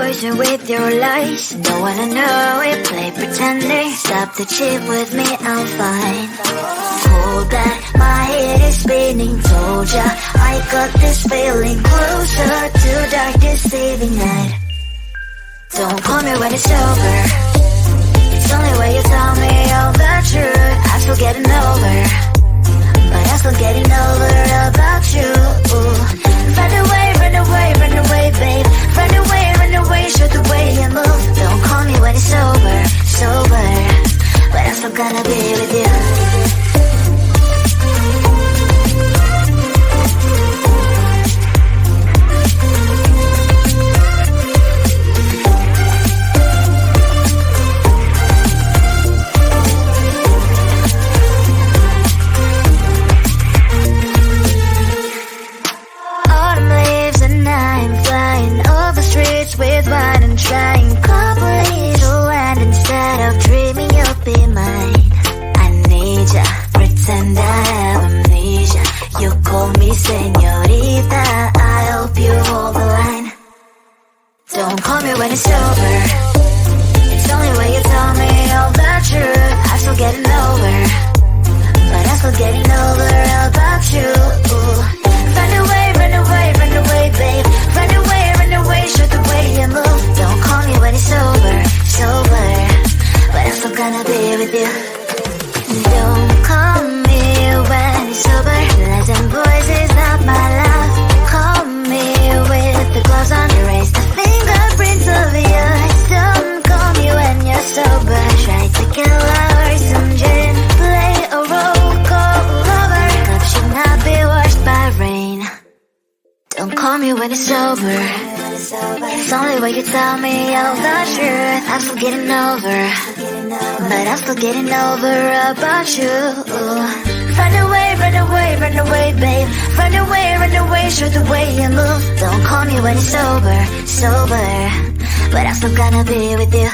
poison with your lies. Don't wanna know it, play pretending. Stop the cheat with me, I'm fine. Hold that, my head is spinning. Told ya, I got this feeling. Closer to dark deceiving night. Don't call me when it's over. It's only when you tell me all the truth. I'm still getting over, but I'm still getting over about you. Run away, run away, run away, babe. Run away, show the way you move. Don't call me when it's over, sober, but I'm still gonna be with you. With wine and trying coffee to land instead of dreaming you'll be mine. I need ya, pretend I have amnesia. You call me señorita, I hope you hold the line. Don't call me when it's over. It's only when you tell me all the truth. I'm still getting over, but I'm still getting over about you. Run away, run away, run away, babe. Run away, show the way you move. Don't call me when it's over, sober, but I'm still gonna be with you. Don't call me when it's over. Lies and boys is not my love. Call me with the gloves on. Erase the fingerprints of yours. Don't call me when you're sober. Try to kill our some gin. Play a role, call lover. Love should not be washed by rain. Don't call me when it's over. It's only when you tell me all the truth. I'm still getting over, but I'm still getting over about you. Run away, run away, run away, babe. Run away, show the way you move. Don't call me when it's over, sober, but I'm still gonna be with you.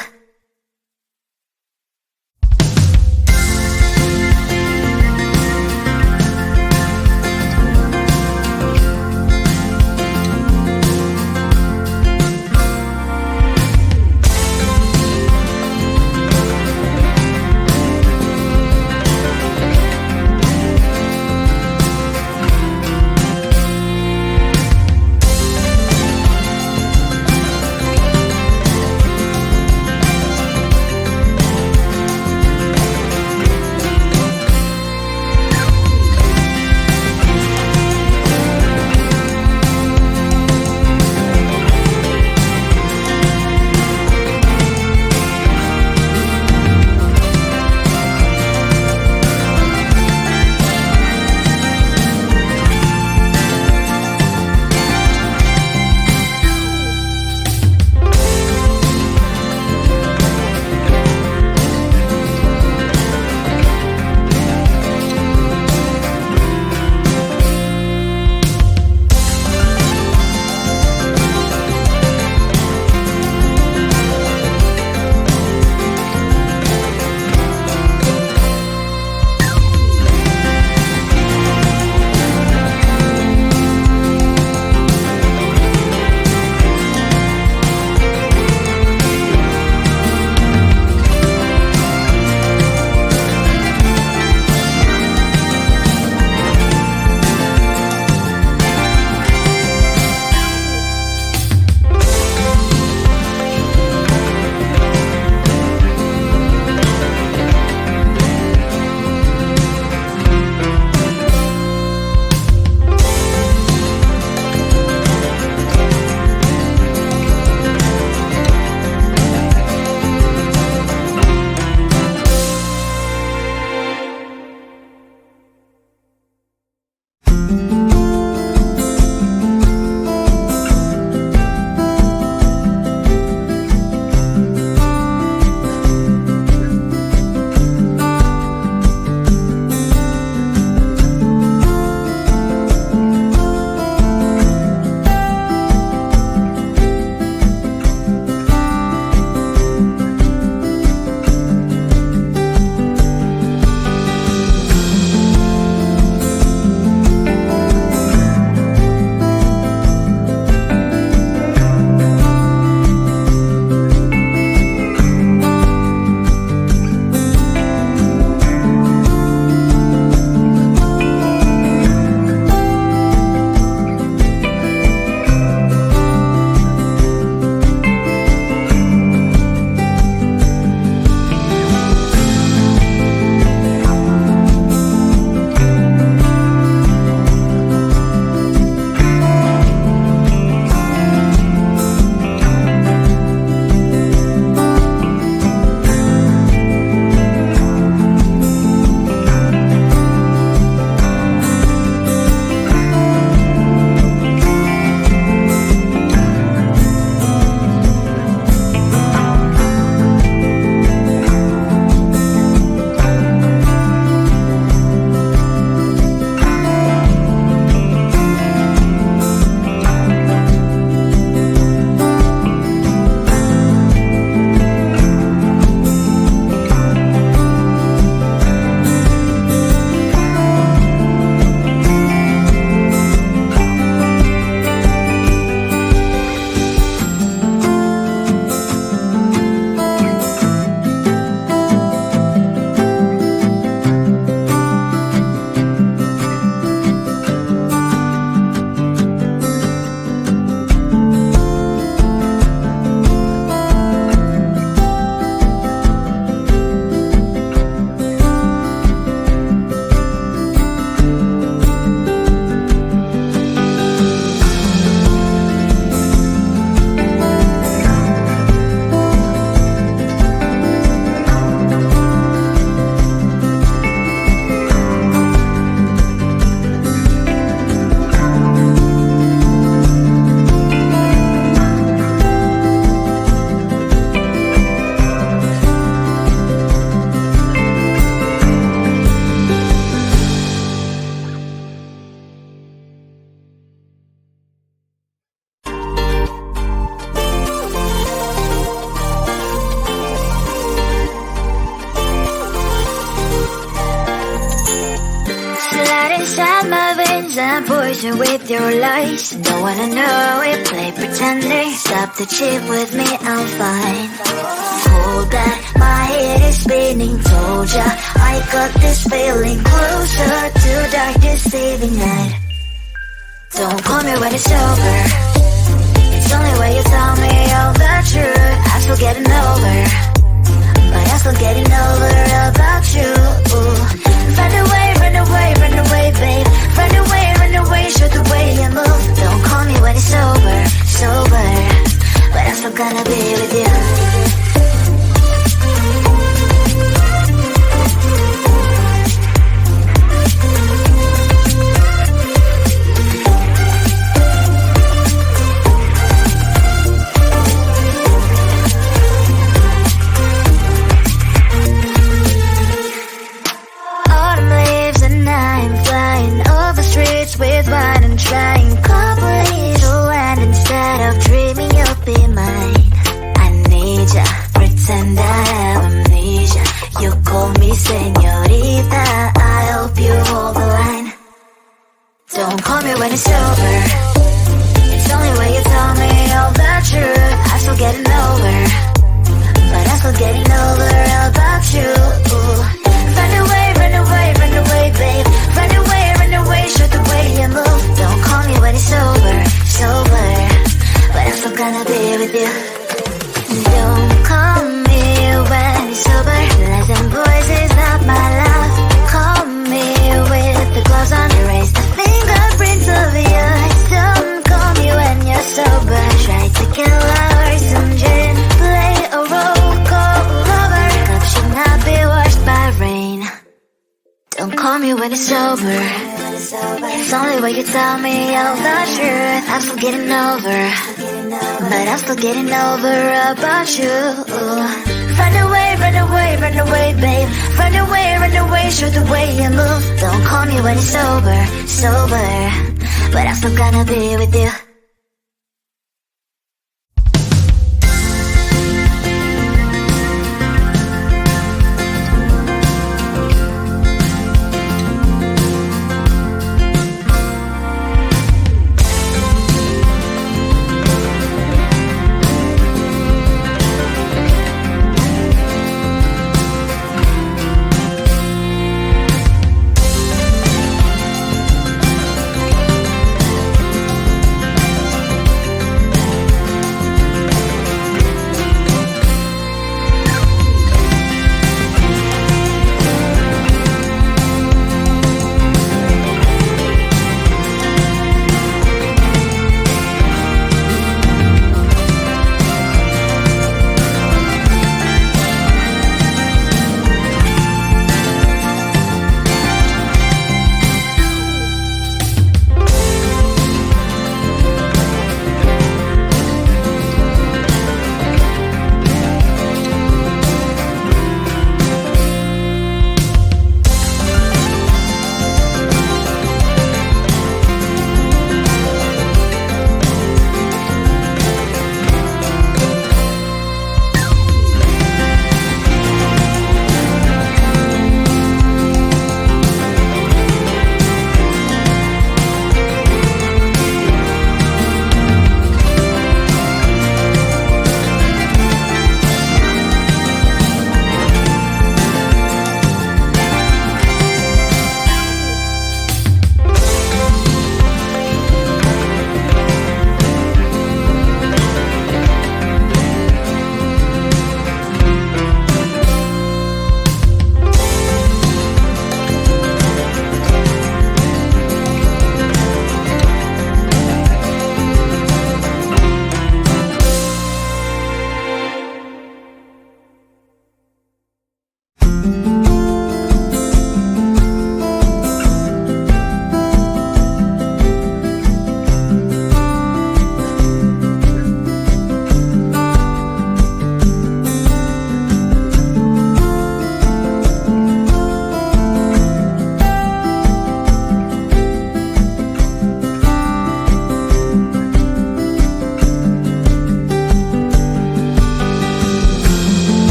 games and poison with your lies. Don't wanna know it, play pretending. Stop the cheat with me, I'm fine. Hold that, my head is spinning. Told ya, I got this feeling closer to dark deceiving night. Don't call me when it's over. It's only when you tell me all the truth. I'm still getting over, but I'm still getting over about you. Run away, run away, run away, babe. Run away, show the way you move. Don't call me when it's over, sober, but I'm still gonna be with you. With wine and trying complete land instead of dreaming you'll be mine. I need ya, pretend I have amnesia. You call me señorita, I hope you hold the line. Don't call me when it's over. It's only when you tell me all the truth. I'm still getting over, but I'm still getting over about you. Run away, run away, run away, babe. Run away, show the way you move. Don't call me when it's over, sober, but I'm still gonna be with you. Don't call me when it's sober. Lies and boys is not my love. Call me with the gloves on. Erase the fingerprints of your eyes. Don't call me when you're sober. Try to kill our some gin. Play a role, call lover. Cup should not be washed by rain. Don't call me when it's sober. It's only when you tell me all the truth. I'm still getting over, but I'm still getting over about you. Run away, run away, run away, babe. Run away, show the way you move. Don't call me when it's sober, sober, but I'm still gonna be with you.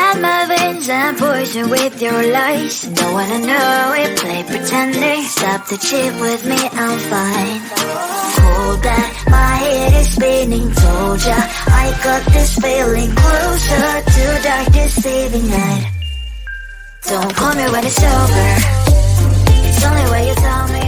Blind my veins and poison with your lies. Don't wanna know it, play pretending. Stop the cheat with me, I'm fine. Hold back, my head is spinning. Told ya, I got this feeling closer to dark deceiving night. Don't call me when it's over. It's only when you tell me